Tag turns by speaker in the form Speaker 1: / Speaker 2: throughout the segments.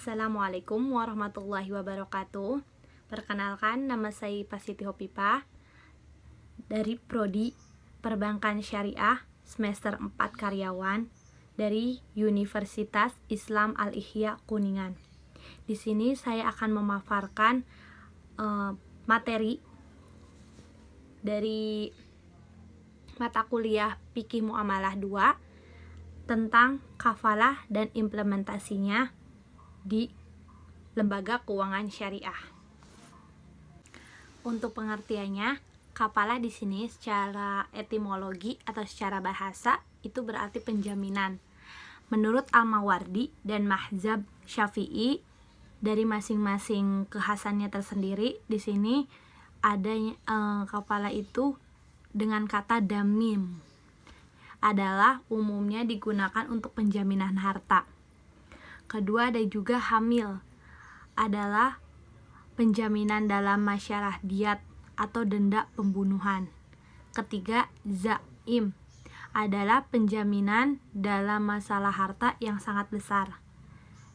Speaker 1: Assalamualaikum warahmatullahi wabarakatuh. Perkenalkan, nama saya Pasiti Hopipa dari Prodi Perbankan Syariah semester 4 karyawan dari Universitas Islam Al-Ihya Kuningan. Di sini saya akan memaparkan materi dari mata kuliah Fikih Muamalah 2 tentang kafalah dan implementasinya di lembaga keuangan syariah. Untuk pengertiannya, kafalah di sini secara etimologi atau secara bahasa itu berarti penjaminan. Menurut Al-Mawardi dan Mazhab Syafi'i, dari masing-masing kekhasannya tersendiri, di sini adanya kafalah itu dengan kata damim adalah umumnya digunakan untuk penjaminan harta. Kedua, ada juga hamil adalah penjaminan dalam masyarah diat atau denda pembunuhan. Ketiga, zaim adalah penjaminan dalam masalah harta yang sangat besar.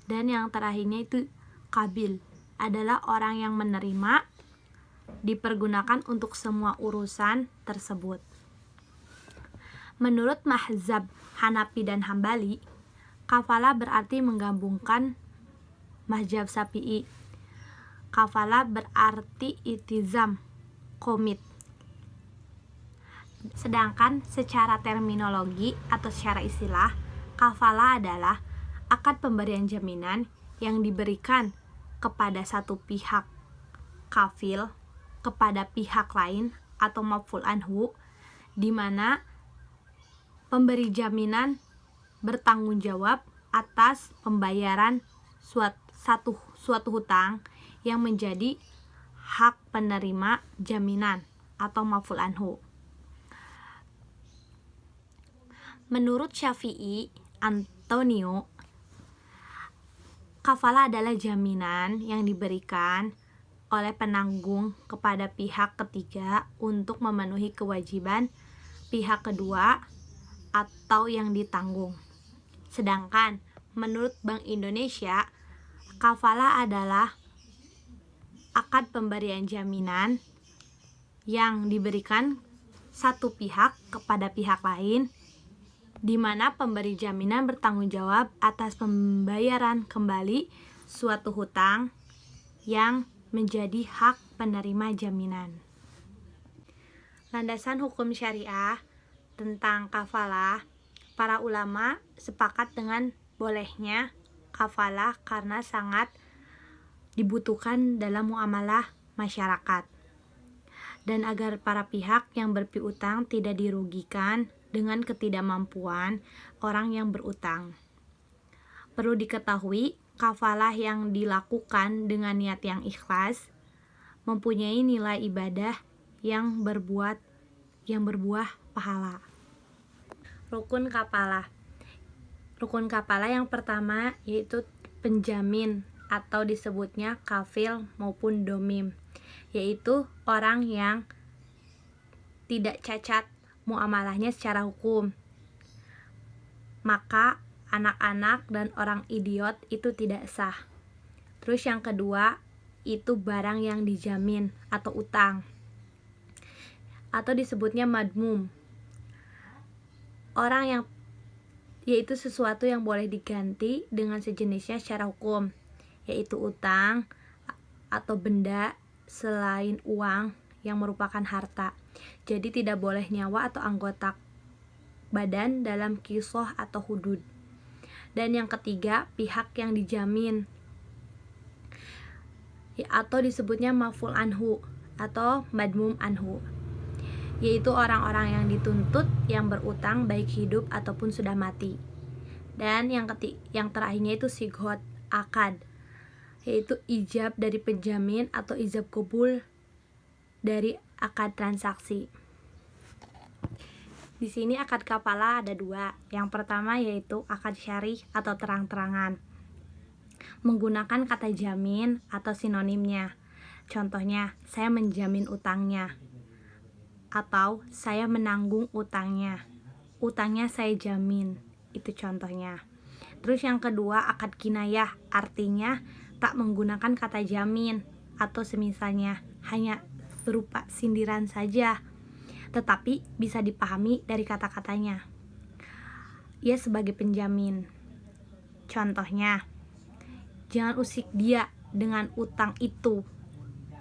Speaker 1: Dan yang terakhirnya itu qabil adalah orang yang menerima dipergunakan untuk semua urusan tersebut. Menurut mazhab Hanafi dan Hambali, kafalah berarti menggabungkan mazhab Syafi'i. Kafalah berarti itizam, komit. Sedangkan secara terminologi atau secara istilah, kafalah adalah akad pemberian jaminan yang diberikan kepada satu pihak kafil kepada pihak lain atau maf'ul anhu, di mana pemberi jaminan bertanggung jawab atas pembayaran suatu hutang yang menjadi hak penerima jaminan atau maf'ul anhu. Menurut Syafi'i Antonio, kafalah adalah jaminan yang diberikan oleh penanggung kepada pihak ketiga untuk memenuhi kewajiban pihak kedua atau yang ditanggung. Sedangkan menurut Bank Indonesia, kafalah adalah akad pemberian jaminan yang diberikan satu pihak kepada pihak lain, di mana pemberi jaminan bertanggung jawab atas pembayaran kembali suatu hutang yang menjadi hak penerima jaminan. Landasan hukum syariah tentang kafalah, para ulama sepakat dengan bolehnya kafalah karena sangat dibutuhkan dalam muamalah masyarakat, dan agar para pihak yang berpiutang tidak dirugikan dengan ketidakmampuan orang yang berutang. Perlu diketahui, kafalah yang dilakukan dengan niat yang ikhlas mempunyai nilai ibadah yang berbuah pahala. Rukun kafalah. Rukun kafalah yang pertama yaitu penjamin atau disebutnya kafil maupun domim, yaitu orang yang tidak cacat muamalahnya secara hukum. Maka anak-anak dan orang idiot itu tidak sah. Terus yang kedua itu barang yang dijamin atau utang, atau disebutnya madmum. Orang yang yaitu sesuatu yang boleh diganti dengan sejenisnya secara hukum, yaitu utang atau benda selain uang yang merupakan harta. Jadi tidak boleh nyawa atau anggota badan dalam qisah atau hudud. Dan yang ketiga, pihak yang dijamin atau disebutnya maf'ul anhu atau madmum anhu, yaitu orang-orang yang dituntut yang berutang baik hidup ataupun sudah mati. Dan yang terakhirnya itu sighot akad, yaitu ijab dari penjamin atau ijab kabul dari akad transaksi. Di sini akad kafalah ada dua. Yang pertama yaitu akad syarih atau terang-terangan, menggunakan kata jamin atau sinonimnya. Contohnya, saya menjamin utangnya, atau saya menanggung utangnya. Utangnya saya jamin, itu contohnya. Terus yang kedua, akad kinayah, artinya tak menggunakan kata jamin atau semisalnya, hanya berupa sindiran saja, tetapi bisa dipahami dari kata-katanya. Ia sebagai penjamin. Contohnya, jangan usik dia dengan utang itu,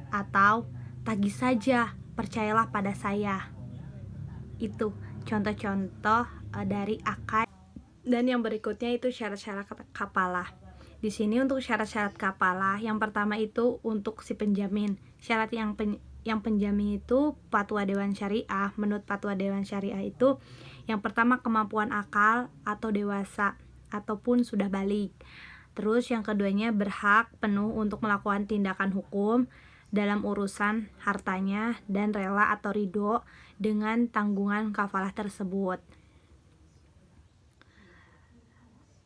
Speaker 1: atau tagih saja, percayalah pada saya. Itu contoh-contoh dari akad. Dan yang berikutnya itu syarat-syarat kafalah. Di sini untuk syarat-syarat kafalah, yang pertama itu untuk si penjamin. Syarat yang penjamin itu fatwa Dewan Syariah. Menurut fatwa Dewan Syariah itu yang pertama kemampuan akal atau dewasa ataupun sudah balik. Terus yang keduanya berhak penuh untuk melakukan tindakan hukum dalam urusan hartanya dan rela atau ridho dengan tanggungan kafalah tersebut.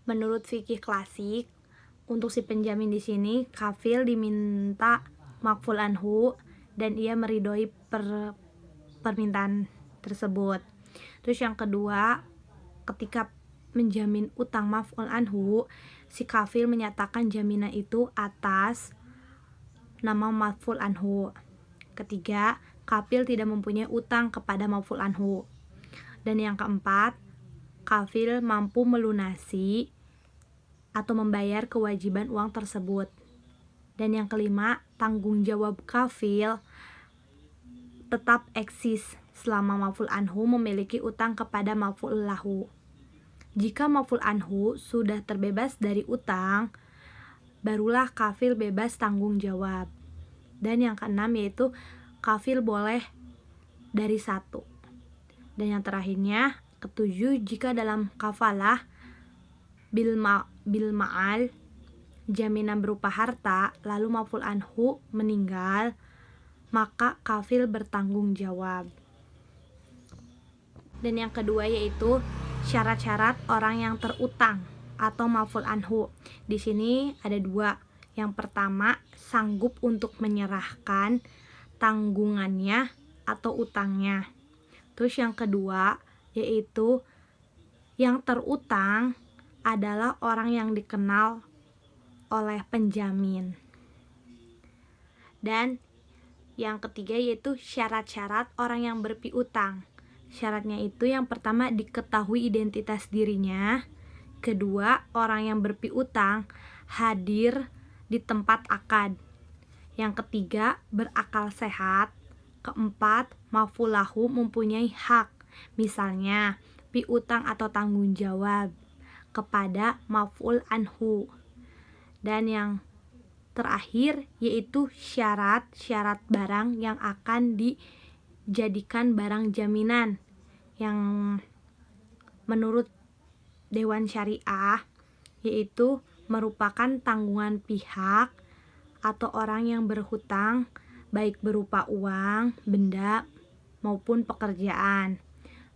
Speaker 1: Menurut fikih klasik, untuk si penjamin di sini kafil diminta makful anhu dan ia meridhoi permintaan tersebut. Terus yang kedua, ketika menjamin utang makful anhu, si kafil menyatakan jaminan itu atas nama makful anhu. Ketiga, kafil tidak mempunyai utang kepada makful anhu. Dan yang keempat, kafil mampu melunasi atau membayar kewajiban uang tersebut. Dan yang kelima, tanggung jawab kafil tetap eksis selama maf'ul anhu memiliki utang kepada maf'ul lahu. Jika maf'ul anhu sudah terbebas dari utang, barulah kafil bebas tanggung jawab. Dan yang keenam yaitu kafil boleh dari satu. Dan yang terakhirnya, ketujuh, jika dalam kafalah bil ma'al jaminan berupa harta lalu maf'ul anhu meninggal, maka kafil bertanggung jawab. Dan yang kedua yaitu syarat-syarat orang yang terutang atau maf'ul anhu. Di sini ada dua. Yang pertama, sanggup untuk menyerahkan tanggungannya atau utangnya. Terus yang kedua yaitu yang terutang adalah orang yang dikenal oleh penjamin. Dan yang ketiga yaitu syarat-syarat orang yang berpiutang. Syaratnya itu yang pertama diketahui identitas dirinya, kedua orang yang berpiutang hadir di tempat akad, yang ketiga berakal sehat, keempat maf'ul lahu mempunyai hak, misalnya piutang atau tanggung jawab kepada maf'ul anhu. Dan yang terakhir yaitu syarat-syarat barang yang akan dijadikan barang jaminan, yang menurut Dewan Syariah yaitu merupakan tanggungan pihak atau orang yang berhutang, baik berupa uang, benda maupun pekerjaan.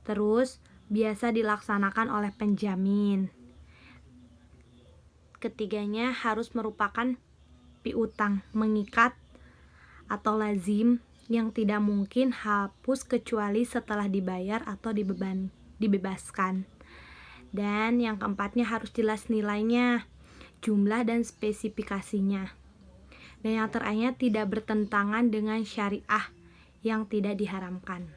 Speaker 1: Terus biasa dilaksanakan oleh penjamin. Ketiganya harus merupakan piutang mengikat atau lazim yang tidak mungkin hapus kecuali setelah dibayar atau dibebaskan. Dan yang keempatnya harus jelas nilainya, jumlah dan spesifikasinya. Dan yang terakhirnya tidak bertentangan dengan syariah yang tidak diharamkan.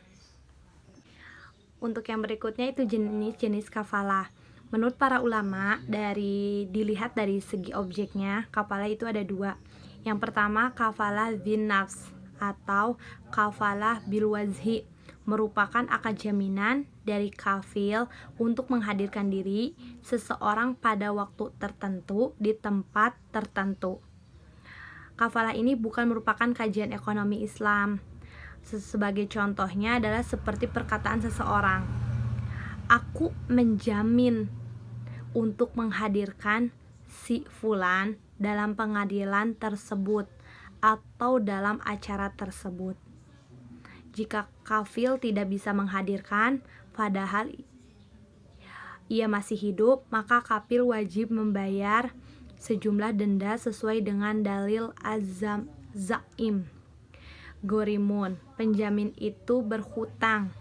Speaker 1: Untuk yang berikutnya itu jenis-jenis kafalah. Menurut para ulama, dilihat dari segi objeknya, kafalah itu ada dua. Yang pertama, kafalah bin nafs atau kafalah bil wazhi, merupakan akad jaminan dari kafil untuk menghadirkan diri seseorang pada waktu tertentu di tempat tertentu. Kafalah ini bukan merupakan kajian ekonomi Islam. Sebagai contohnya adalah seperti perkataan seseorang, aku menjamin untuk menghadirkan si fulan dalam pengadilan tersebut atau dalam acara tersebut. Jika kafil tidak bisa menghadirkan padahal ia masih hidup, maka kafil wajib membayar sejumlah denda sesuai dengan dalil azam zaim. Gorimun, penjamin itu berhutang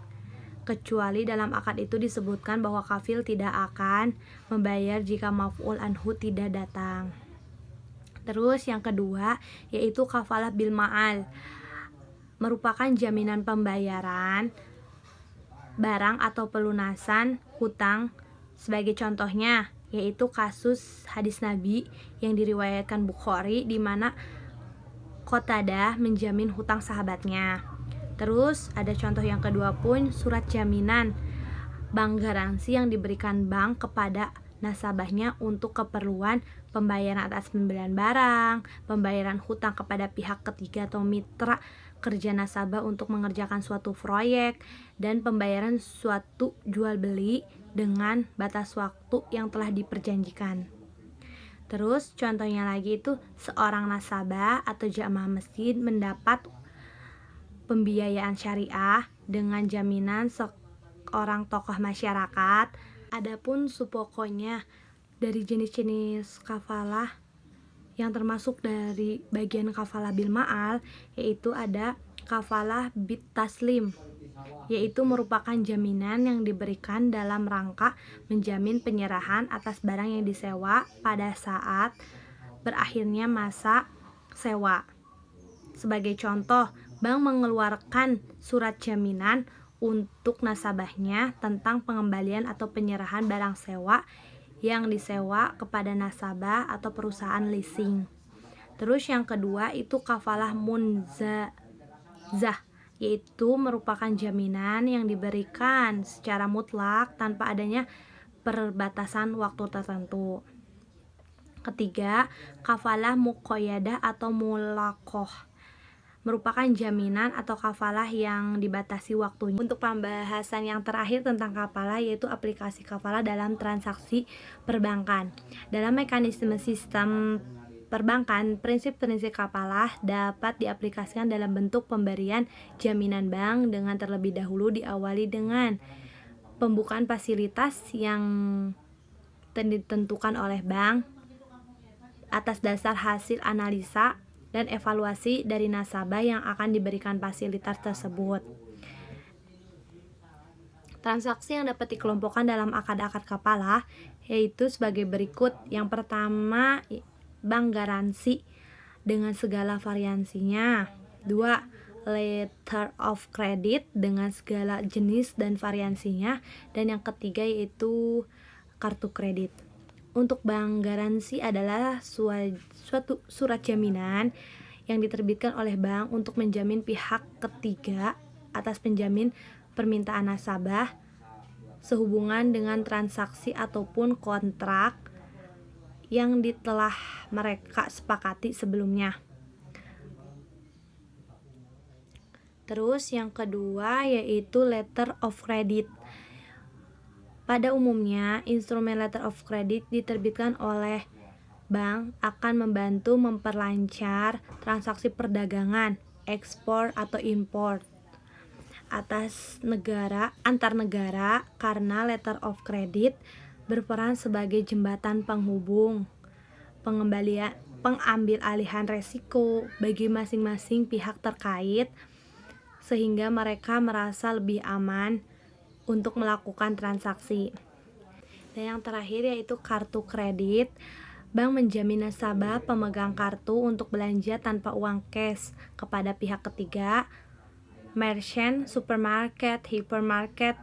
Speaker 1: kecuali dalam akad itu disebutkan bahwa kafil tidak akan membayar jika maf'ul anhu tidak datang. Terus yang kedua yaitu kafalah bil ma'al, merupakan jaminan pembayaran barang atau pelunasan hutang. Sebagai contohnya yaitu kasus hadis Nabi yang diriwayatkan Bukhari di mana Qatadah menjamin hutang sahabatnya. Terus ada contoh yang kedua pun surat jaminan, bank garansi yang diberikan bank kepada nasabahnya untuk keperluan pembayaran atas pembelian barang, pembayaran hutang kepada pihak ketiga atau mitra kerja nasabah untuk mengerjakan suatu proyek, dan pembayaran suatu jual beli dengan batas waktu yang telah diperjanjikan. Terus contohnya lagi itu seorang nasabah atau jamaah masjid mendapat pembiayaan syariah dengan jaminan seorang tokoh masyarakat. Adapun pokoknya dari jenis-jenis kafalah yang termasuk dari bagian kafalah bil ma'al yaitu ada kafalah bit taslim, yaitu merupakan jaminan yang diberikan dalam rangka menjamin penyerahan atas barang yang disewa pada saat berakhirnya masa sewa. Sebagai contoh, bank mengeluarkan surat jaminan untuk nasabahnya tentang pengembalian atau penyerahan barang sewa yang disewa kepada nasabah atau perusahaan leasing. Terus yang kedua itu kafalah munzazah, yaitu merupakan jaminan yang diberikan secara mutlak tanpa adanya perbatasan waktu tertentu. Ketiga, kafalah muqayyadah atau mulaqoh, merupakan jaminan atau kafalah yang dibatasi waktunya. Untuk pembahasan yang terakhir tentang kafalah yaitu aplikasi kafalah dalam transaksi perbankan. Dalam mekanisme sistem perbankan, prinsip-prinsip kafalah dapat diaplikasikan dalam bentuk pemberian jaminan bank dengan terlebih dahulu diawali dengan pembukaan fasilitas yang ditentukan oleh bank atas dasar hasil analisa dan evaluasi dari nasabah yang akan diberikan fasilitas tersebut. Transaksi yang dapat dikelompokkan dalam akad-akad kafalah yaitu sebagai berikut. Yang pertama, bank garansi dengan segala variansinya. 2. Letter of credit dengan segala jenis dan variansinya. Dan yang ketiga yaitu kartu kredit. Untuk bank garansi adalah suatu surat jaminan yang diterbitkan oleh bank untuk menjamin pihak ketiga atas penjamin permintaan nasabah sehubungan dengan transaksi ataupun kontrak yang telah mereka sepakati sebelumnya. Terus yang kedua yaitu letter of credit. Pada umumnya, instrumen letter of credit diterbitkan oleh bank akan membantu memperlancar transaksi perdagangan, ekspor atau impor atas antar negara karena letter of credit berperan sebagai jembatan penghubung, pengambil alihan resiko bagi masing-masing pihak terkait sehingga mereka merasa lebih aman untuk melakukan transaksi. Dan yang terakhir yaitu kartu kredit. Bank menjamin nasabah pemegang kartu untuk belanja tanpa uang cash kepada pihak ketiga, merchant, supermarket, hypermarket.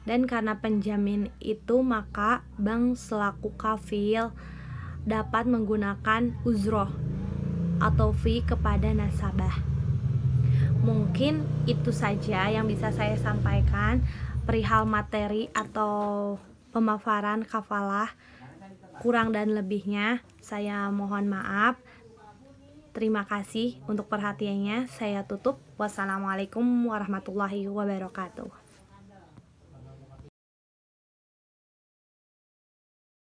Speaker 1: Dan karena penjamin itu maka bank selaku kafil dapat menggunakan uzroh atau fee kepada nasabah. Mungkin itu saja yang bisa saya sampaikan perihal materi atau pemaparan kafalah. Kurang dan lebihnya saya mohon maaf. Terima kasih untuk perhatiannya. Saya tutup. Wassalamualaikum warahmatullahi wabarakatuh.